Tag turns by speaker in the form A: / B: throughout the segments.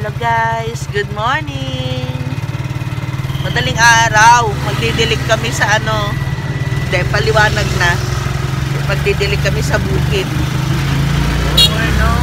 A: Hello guys, good morning. Madaling araw, magdidilig kami sa hindi, paliwanag na. Magdidilig kami sa bukid. Oh no.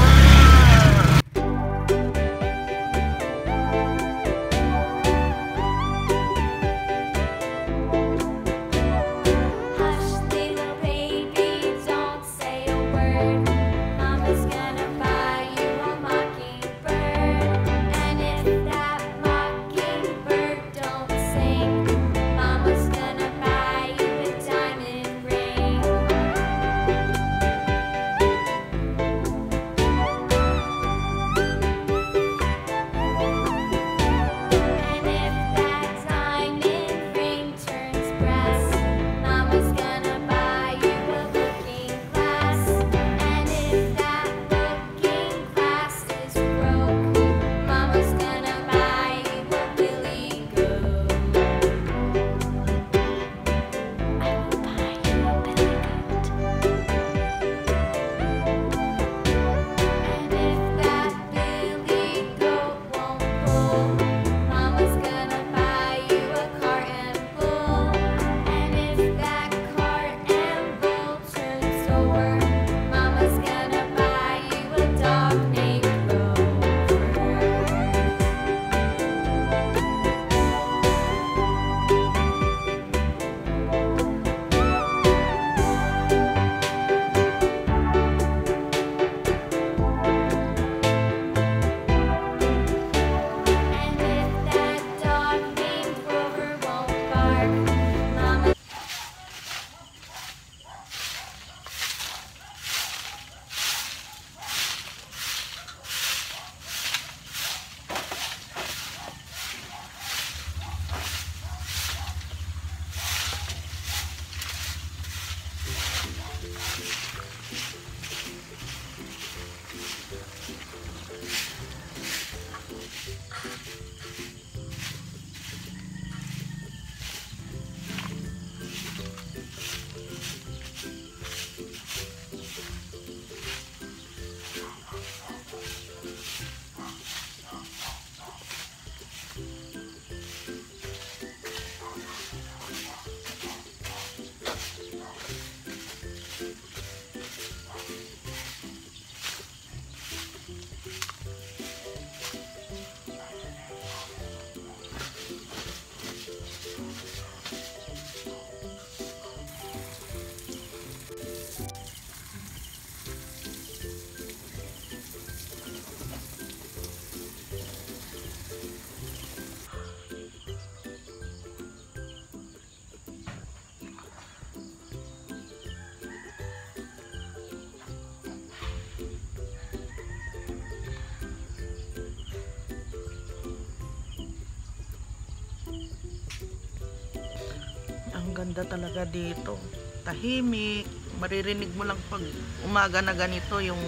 A: Ang ganda talaga dito. Tahimik. Maririnig mo lang pag umaga na ganito yung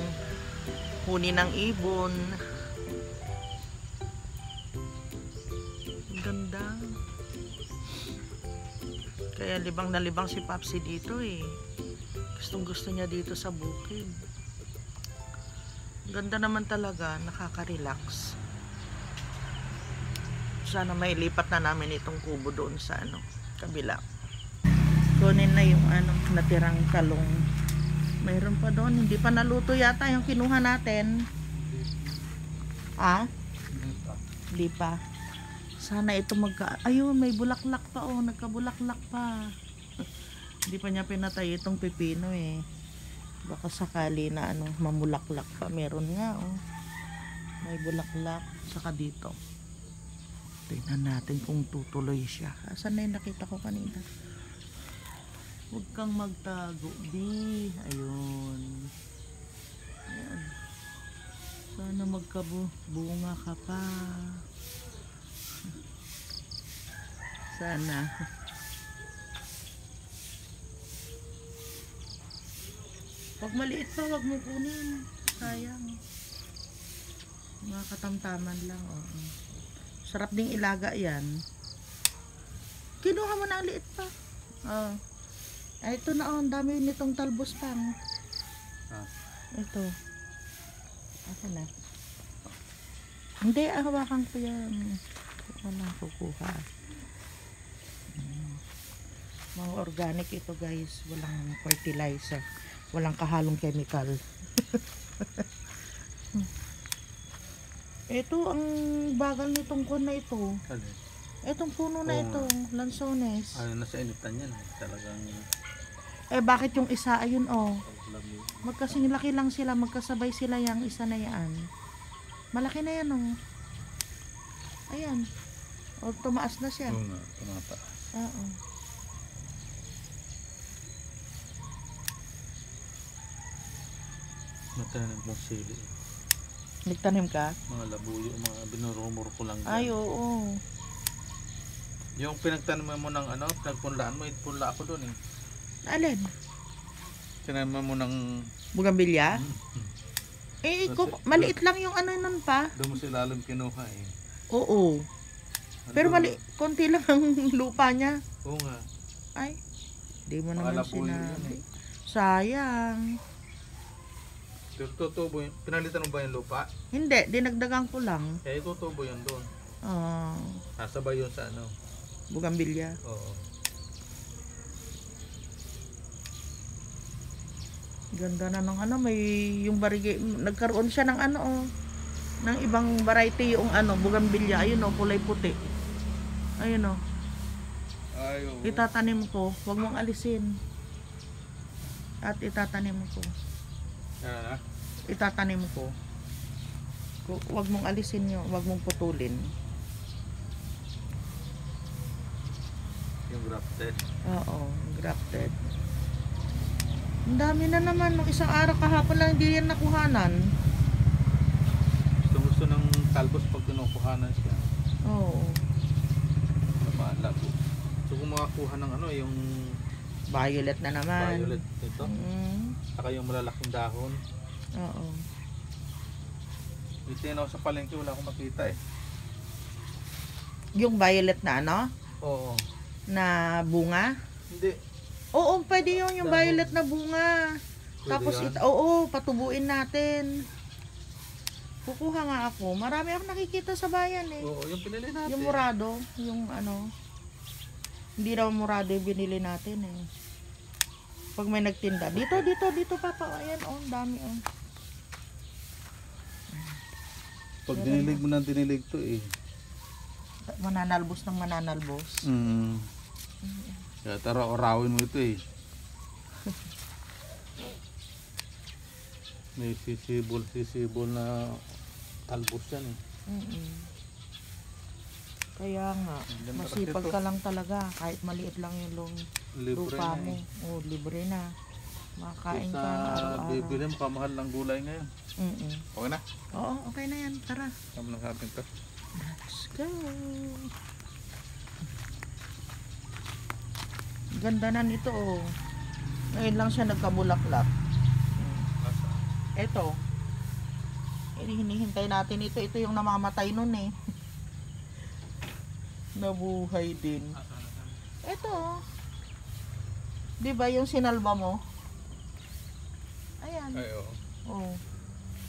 A: huni ng ibon. Ang ganda. Kaya libang na libang si Papsi dito eh. Gustong gusto niya dito sa bukid. Ang ganda naman talaga. Nakaka-relax. Sana may lipat na namin itong kubo doon sa kabila. Kunin na yung natirang talong. Mayroon pa doon, hindi pa naluto yata yung kinuha natin. Hindi pa. Sana ito ayun, may bulaklak pa nagkabulaklak pa. Hindi pa niya pinatay itong pipino eh. Baka sakali na mamulaklak pa. Meron nga may bulaklak. Saka dito. Tingnan natin kung tutuloy siya. Asan na yung nakita ko kanina? Huwag kang magtago, di. Ayun. Ayan. Sana magkabunga ka pa. Sana. Pag maliit pa, wag mo kunin. Sayang. Mga katamtaman lang. Sarap ding ilaga yan. Kinuha mo na ang liit pa. Ay, ito na ang dami nitong talbos pang. Ito. Ako na. Hindi, hawakan ko yan. Walang kukuha. Mga organic ito guys. Walang fertilizer. Walang kahalong chemical. Ito, ang bagal nitong kon na ito.
B: Ano?
A: Itong puno na ito, lansones.
B: Ano, nasa initan yan. Talagang
A: Eh, bakit yung isa, ayun oh.
B: lami.
A: Magkasing laki lang sila, magkasabay sila yung isa na yan. Malaki na yan oh. Ayan. O, tumaas na siya.
B: Oo nga, tumataas.
A: Oo.
B: Natanim kong sili.
A: Nagtanim ka?
B: Mga labuyo, mga binurumur ko lang.
A: Ay, oo.
B: Yung pinagtaniman mo ng ano, pinagpunlaan mo, punla ako doon eh.
A: Alin?
B: Tinaman mo ng...
A: Bugambilya? Eh, maliit lang yung ano nun pa.
B: Doon mo silalim kinuha eh.
A: Oo. Pero konti lang ang lupa niya.
B: Oo nga.
A: Ay, di mo
B: Mga
A: naman
B: labuyo yun
A: sinabi.
B: eh.
A: Sayang.
B: Tutubo yun. Pinalitan mo ba yung lupa?
A: Hindi, dinagdagan ko lang.
B: Eh, tutubo yun doon. Nasabay yun sa ano.
A: Bugambilya.
B: Oo.
A: Ganda na ng ano, may yung barige, nagkaroon siya ng ano oh, ng ibang variety yung ano, bugambilya. Ayun oh, kulay puti. Ayun oh.
B: Ay, oo.
A: Itatanim ko, wag mong alisin. At itatanim ko.
B: Yan na.
A: Itatanim ko. Wag mong alisin yun, wag mong putulin.
B: Yung grafted.
A: Oo, grafted. Ang dami na naman, nung isang araw kahapon lang hindi yan nakuhanan.
B: Gusto ng talbos pag kinukuhanan siya.
A: Oo.
B: Malago. So kung makakuha ng ano, yung
A: Violet na naman.
B: violet ito. Saka yung malalaking dahon.
A: Oo.
B: Itinaw sa palengke, wala akong makita eh.
A: Yung violet na ano?
B: Oo.
A: Na bunga?
B: Hindi.
A: Oo, pwede yun, yung violet na bunga.
B: Pwede
A: Tapos,
B: yan?
A: oo, patubuin natin. Kukuha nga ako. Marami akong nakikita sa bayan eh.
B: Oo, yung pinili natin.
A: Yung murado, yung ano. Hindi raw murado yung binili natin eh. Pag may nagtinda. Dito papa. Ayan, oh, ang dami oh.
B: Pag dinilig mo ng dinilig to eh.
A: Mananalbos ng mananalbos.
B: Kaya tara, orawin mo ito eh. May sisibol na talbos yan eh.
A: Kaya nga,
B: Ganda
A: masipag
B: kasi
A: ka lang talaga. Kahit maliit lang yung
B: Libre
A: lupa
B: na
A: mo.
B: eh.
A: Oh, libre na. Makakain
B: Sa
A: ka araw-araw.
B: bibili mo, kamahal ng gulay ngayon. Okay na?
A: Oo, okay na yan. Tara.
B: Tama lang sa atin to.
A: Let's go. Ganda na nito oh. Ngayon lang siya nagkabulaklak. Ito. Hinihintay natin ito. Ito yung namamatay nun eh. Nabuhay din. Ito oh. Diba yung sinalba mo? Ayan.
B: Ay, oo.
A: Oh.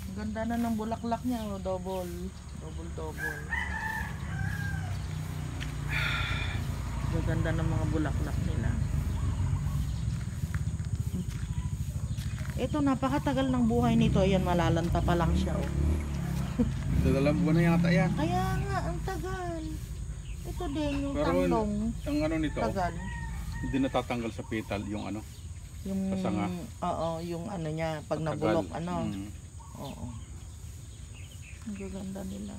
A: Ang ganda na ng bulaklak niya oh. Double. Ganda ng mga bulaklak nila. Ito, napakatagal ng buhay nito. Ayan, malalanta pa lang siya. Oh.
B: Dadalang buwan na yata yan.
A: Kaya nga, ang tagal. Ito din, yung
B: Pero
A: tanglong.
B: ang ano nito,
A: Tagal.
B: hindi natatanggal sa petal yung ano.
A: Yung,
B: sa sanga.
A: oo, yung ano niya, pag
B: Matagal.
A: nabulok, ano.
B: Mm.
A: Oo. Ang gaganda nila.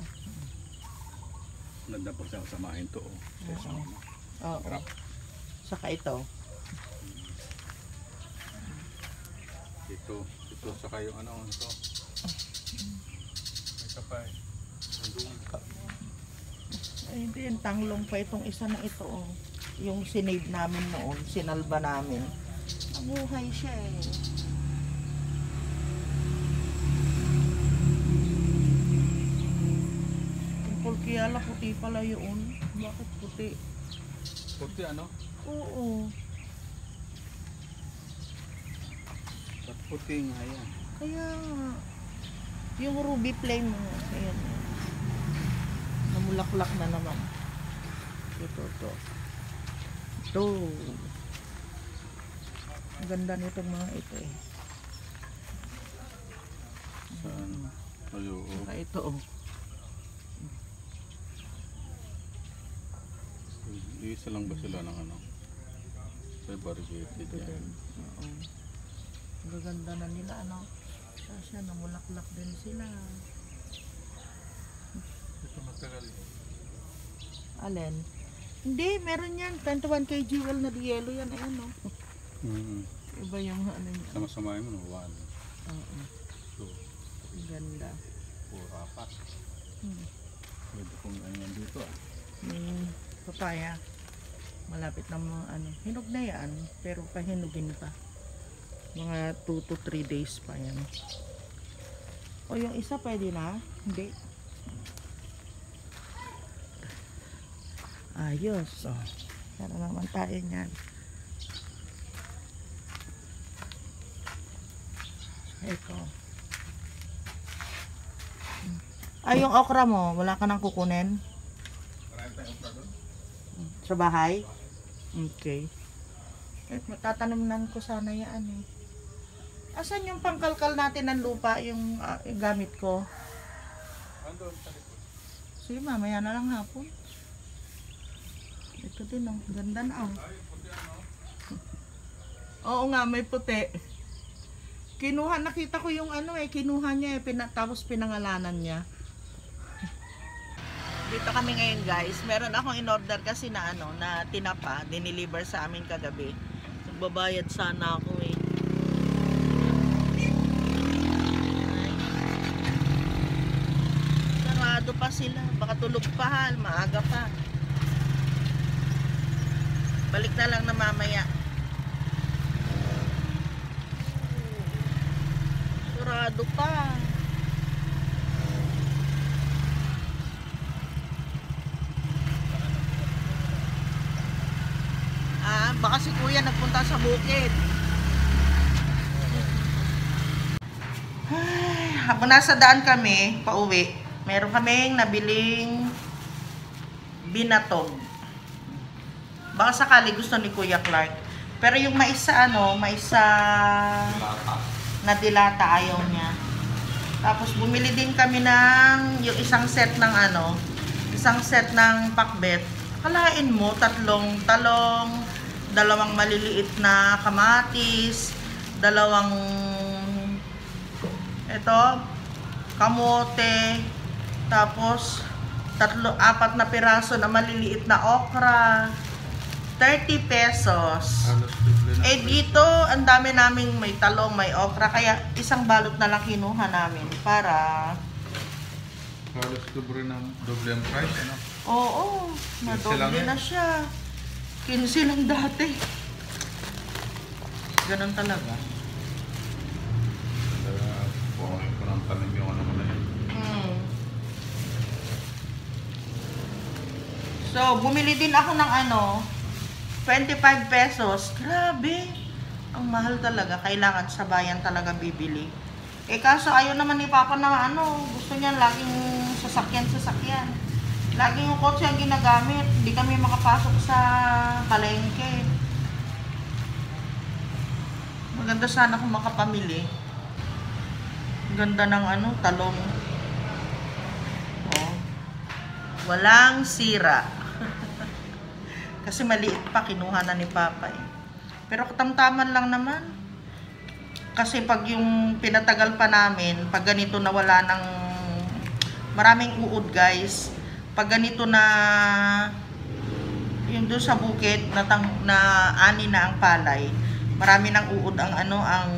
B: Ganda pa sa samahin to. Oh.
A: Oo. Oo.
B: Sarap.
A: Saka ito.
B: Ito saka yung ano ito. May kapay.
A: Ay, hindi, yung tanglong pa itong isa na ito. Oh. Yung sinave namin noon, sinalba namin. Nabuhay siya eh. Yung polkiala, puti pala yun. Bakit puti?
B: Puti ano?
A: Oo.
B: Ba't puti nga yan?
A: Kaya nga. Yung ruby flame mo. Ayan. bulaklak na naman. Ito. Ito. Ang ganda nitong mga ito eh.
B: Saan? Ay, oo.
A: Saka ito oh.
B: Isa lang ba sila ng ano? Sa variegated
A: Ito
B: yan.
A: din. Oo. Ang gaganda na nila ano. Kasi namulaklak din sila.
B: Ito matagal.
A: Alin? Hindi, meron yan. 21 kg well na yellow yan. Ayan oh. Iba yung ano niya.
B: Sama-samahin mo, no? 1,
A: Oo.
B: 2,
A: Ang ganda.
B: 4, 4. Pwede kong ano yan dito ah.
A: May papaya. Malapit na mga ano. Hinog na yan. Pero pahinugin pa. Mga 2 to 3 days pa yan. O yung isa pwede na? Hindi. Ayos. O. Meron naman tayo niyan. Ito. Ay, yung okra mo, wala ka nang kukunin? Sa bahay? Okay. Matatanaman ko sana yan eh. Asan yung pangkalkal natin ng lupa, yung gamit ko?
B: Andun sa likod.
A: Sige, mamaya na lang hapon. Ito din oh, ganda na oh. Oo nga, may puti. Kinuha, nakita ko yung ano eh, kinuha niya eh, tapos pinangalanan niya. Dito kami ngayon guys, meron akong in-order kasi na ano, na tinapa, diniliver sa amin kagabi. Nagbabayad sana ako eh. Sarado pa sila, baka tulog pa, maaga pa. Balik na lang na mamaya. Sarado pa. Baka si kuya nagpunta sa bukid. Ay, habang nasa daan kami, pauwi, meron kaming nabiling binatog. Baka sakali gusto ni Kuya Clark. Pero yung maisa na dilata ayaw niya. Tapos bumili din kami ng yung isang set ng pakbet. Akalain mo, 3 talong, 2 maliliit na kamatis, 2 kamote, tapos 4 na piraso na maliliit na okra. 30 pesos. Eh dito, ang dami naming may talong, may okra, kaya isang balot na lang kinuha namin para
B: Halos doble ang price, ano?
A: oo,
B: 15 lang
A: madoble
B: yan.
A: na siya. 15 lang dati. Ganun talaga.
B: Kaya, buhangin ko ng tanim yung ano mo na yan.
A: So, bumili din ako ng 25 pesos. Grabe. Ang mahal talaga. Kailangan sa bayan talaga bibili. Eh kaso ayaw naman ni Papa na gusto niya laging sasakyan. Laging yung kotse ang ginagamit. Hindi kami makapasok sa palengke. Maganda sana kung makapamili. Ganda ng talong. Oh. Walang sira. Kasi maliit pa, kinuha na ni Papa eh. Pero katamtaman lang naman. Kasi pag yung pinatagal pa namin, pag ganito na wala ng maraming uod guys, pag ganito na yung doon sa bukid na ani na ang palay, marami ng uod ang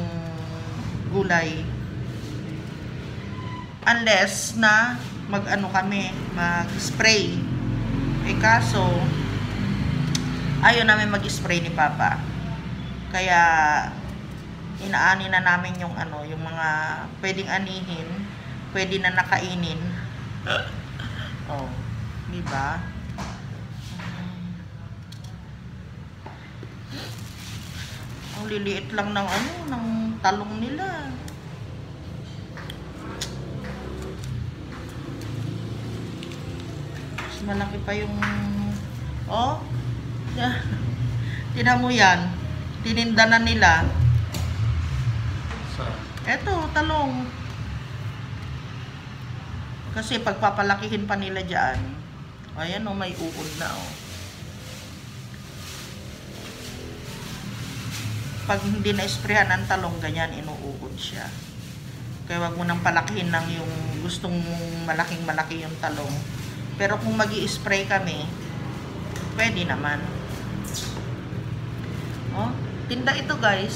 A: gulay. Unless na kami, mag-spray. Eh kaso, ayaw namin mag-spray ni Papa. Kaya inaani na namin yung yung mga pwedeng anihin, pwede na nakainin. Oh, di ba? Ang liliit lang ng ng talong nila. Mas malaki pa yung... Oh, tinan mo yan. Tininda na nila.
B: Sa
A: Eto, talong. Kasi pagpapalakihin pa nila dyan. Ayan o, may uod na o. Pag hindi na-sprayan ang talong, ganyan, inuuod siya. Kaya wag mo nang palakihin ng yung gustong malaking malaki yung talong. Pero kung magi-spray kami, pwede naman. Oh, tinda ito guys.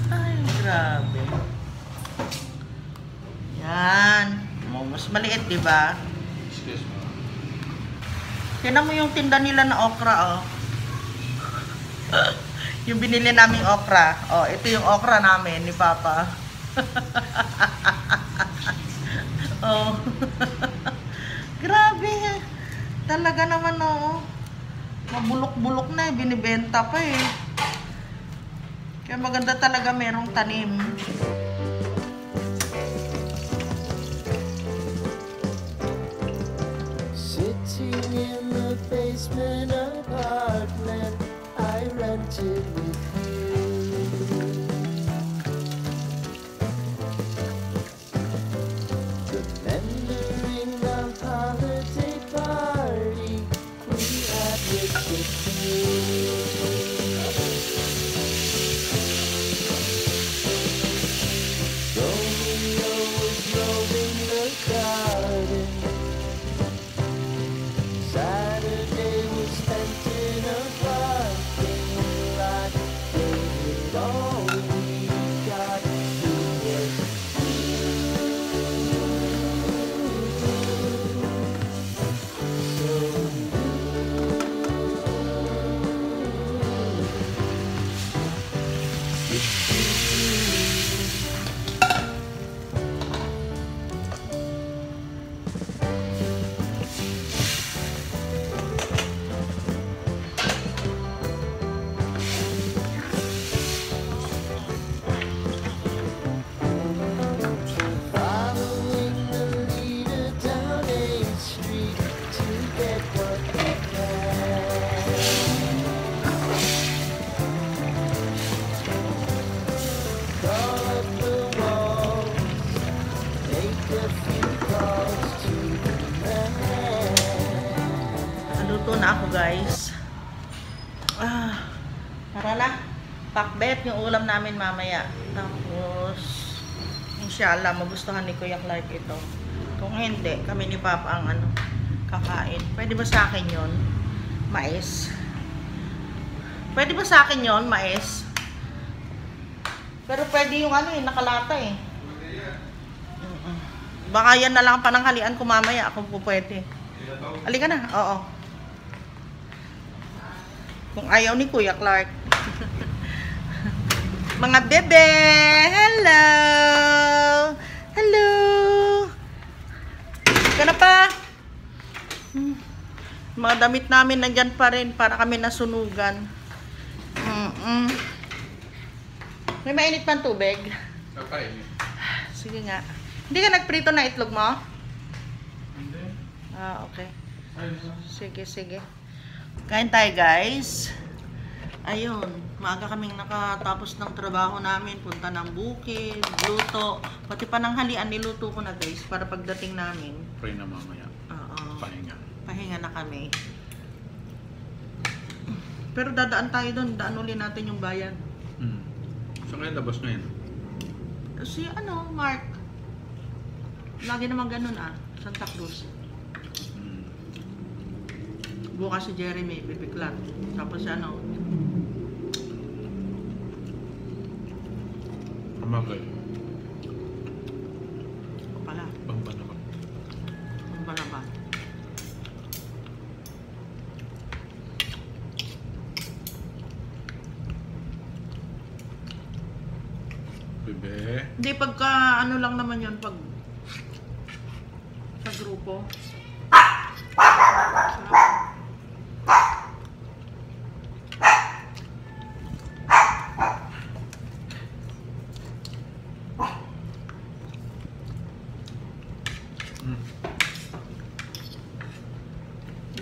A: Ay, grabe. Yan. Oh, mas maliit, di ba?
B: excuse me.
A: Tingnan mo yung tinda nila na okra, oh. Yung binili naming okra. Oh, ito yung okra namin ni Papa. Oh. Grabe. Talaga naman, oh. Mabulok-bulok na, binibenta pa eh. Kaya maganda talaga merong tanim.
C: Sitting in the basement apartment I rented with you. Remembering the holiday party we had with the kids. Romeo was mowing the garden. Saturday was spent in a parking lot. Dated all we got to was following the leader down 8th Street to get what we can. Call up the walls, make a few calls to the man.
A: Naluto na ako guys. Tara na. Pakbet yung ulam namin mamaya. Tapos, inshallah, magustuhan ni Kuya Clark ito. Kung hindi, kami ni Papa ang kakain. Pwede ba sa akin yon? Mais. Pwede ba sa akin yon? Mais. Pero pwede yung nakalata eh. Baka yan na lang pananghalian ko mamaya kung po pwede. Halika na, oo. Kung ayaw ni Kuya Clark. Mga bebe! Hello! Hello! Kana pa? Mga damit namin nandyan pa rin para kami nasunugan. May mainit pang tubig?
B: Kakain.
A: Sige nga. Hindi ka nagprito na itlog mo?
B: Hindi.
A: Ah, okay.
B: Ayun.
A: Sige, sige. Kain tayo, guys. Ayun, maaga kaming nakatapos ng trabaho namin. Punta ng bukid, luto. Pati pananghalian, niluto ko na, guys, para pagdating namin.
B: Pray na mamaya.
A: Oo.
B: Pahinga.
A: Pahinga na kami. Pero dadaan tayo doon. Daan ulit natin yung bayan.
B: So ngayon, labas ngayon.
A: Si Mark. Lagi naman ganun Santa Cruz. Bukas si Jeremy, bibiklat. Tapos si
B: Amagay.
A: Ako pala.
B: Bamba naman.
A: Ang balaba.
B: Bebe.
A: Hindi, pagka lang naman yun, pag sa grupo.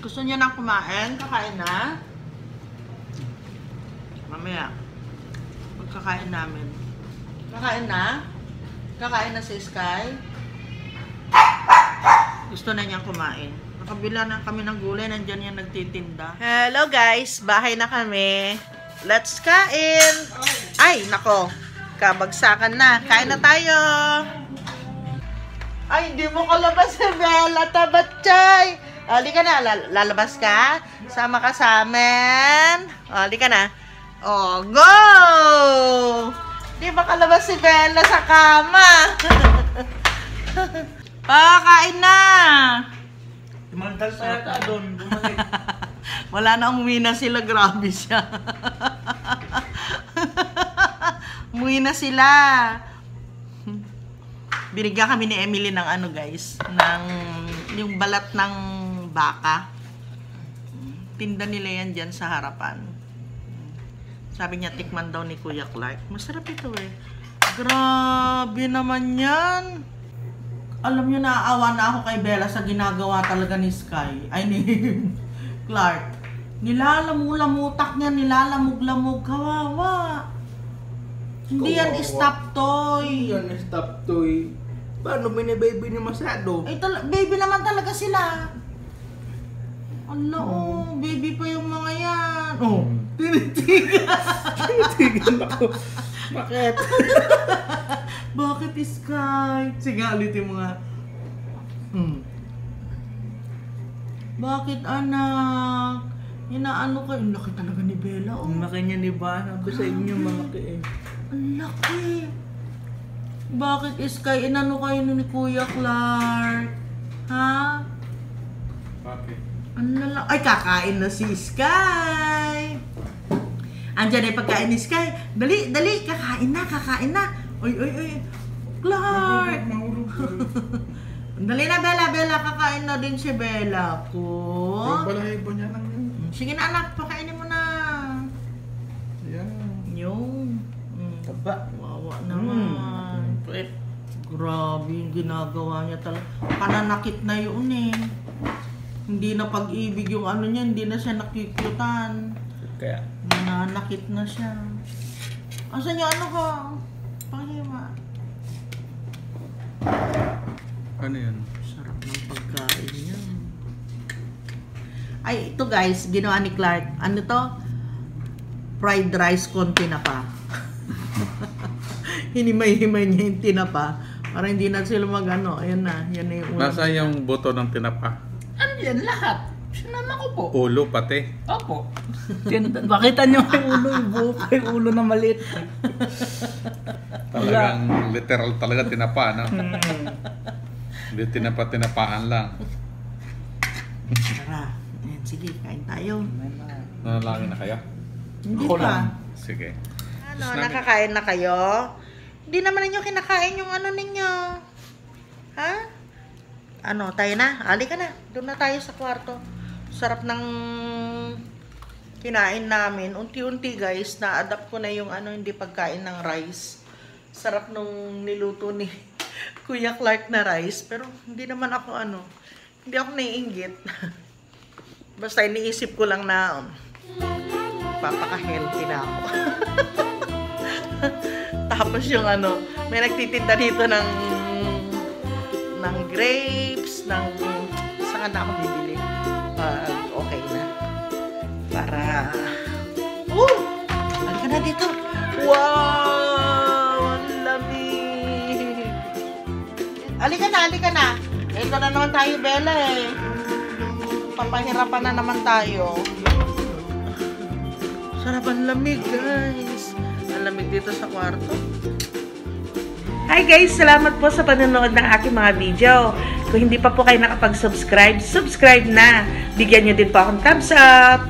A: Gusto niyo na kumain? Kakain na? Mamaya. Pagkakain namin. Kakain na? Kakain na si Sky? Gusto na niyang kumain. Nakabila na kami ng gulay. Nandyan yan nagtitinda. Hello guys! Bahay na kami. Let's kain! Ay, nako. Kabagsakan na. Kain na tayo. Ay, hindi mo kalabas si Bella. Tabatchay. Ali ka na. Lalabas ka? Sama ka sa amin. Ali ka na. Oh, go! Di ba kalabas si Bella sa kama? Kain na!
B: Imantal sa doon.
A: Wala na, umuwi na sila. Grabe siya. Umuwi na sila. Binigyan kami ni Emily ng ano guys, ng yung balat ng baka. Tinda nila yan dyan sa harapan. Sabi niya, tikman daw ni Kuya Clark. Masarap ito eh. Grabe naman yan. Alam niyo, naaawa na ako kay Bella sa ginagawa talaga ni Sky. Ay, ni Clark. Nilalamulamutak niya, nilalamog-lamog. Kawawa. Hindi yan stop toy.
B: Yan, stop toy. Paano binibaby niya masyado?
A: Ay, baby naman talaga sila. Ano, baby pa yung mga yan. Oh, tinitigan.
B: Tinitigan ako. Bakit?
A: Bakit, Sky? Sige, ulitin mo nga. Bakit, anak? Inaano ka? Ang laki talaga ni Bella, oh.
B: Ang laki niya ni Bana. Ako sa inyo, malaki eh.
A: Ang laki. Bakit, Sky? Inano kayo ni Kuya Clark? Ha?
B: Bakit?
A: Ay, kakain na si Sky. Andiyan ay pagkain ni Sky. Dali, dali. Kakain na, kakain na. Ay. Clark. Dali na, Bella. Bella, kakain na din si Bella ko.
B: Yung balahibo niya lang yun.
A: Sige na, anak. Pakainin mo na.
B: Yan.
A: Yung.
B: Taba.
A: Wawa naman. Grabe yung ginagawa niya talaga. Pananakit na yun eh. Hindi na pag-ibig yung ano niya, hindi na siya nakikyutan.
B: Kaya?
A: Nananakit na siya. Asan yung ano ko? Pakihima.
B: Ano yun?
A: Sarap ng pagkain niya. Ay, ito guys, ginawa ni Clark. Ano to? Fried rice con tinapa. Hinimay-himay niya yung tinapa. Para hindi na sila mag-ano. Ayan na. Yan na yung ulam.
B: Nasa yung buto ng tinapa?
D: Andiyan lahat. Sinama ko po.
B: Ulo pati.
D: Opo. Makita niyo yung ulo, yung buo pa yung ulo na maliit.
B: Talagang literal talaga tinapa, no? Hindi tinapa-tinapaan lang.
A: Tara. Ayan, sige, kain tayo.
B: Nanalangin na kayo?
A: Hindi
D: Ako
A: pa.
D: lang.
B: Sige.
A: Ano, nakakain na kayo? Hindi naman ninyo kinakain yung ano ninyo. Ha? Ano, tayo na? Ali ka na. Doon na tayo sa kwarto. Sarap ng kinain namin. Unti-unti guys, na-adapt ko na yung ano, hindi pagkain ng rice. Sarap nung niluto ni Kuya Clark na rice. Pero hindi naman ako ano, hindi ako naiinggit. Basta iniisip ko lang na papaka-healthy na ako. Tapos yung ano, may nagtitinda dito ng grapes, saan na ako bibili okay na para halika na dito. Wow, ang lamig. Halika na, ito na naman tayo, Bella eh. Papahirapan na naman tayo. Sarap, ang lamig guys. Ang lamig dito sa kwarto. Hi guys! Salamat po sa panonood ng aking mga video. Kung hindi pa po kayo nakapag-subscribe, subscribe na. Bigyan nyo din po akong thumbs up.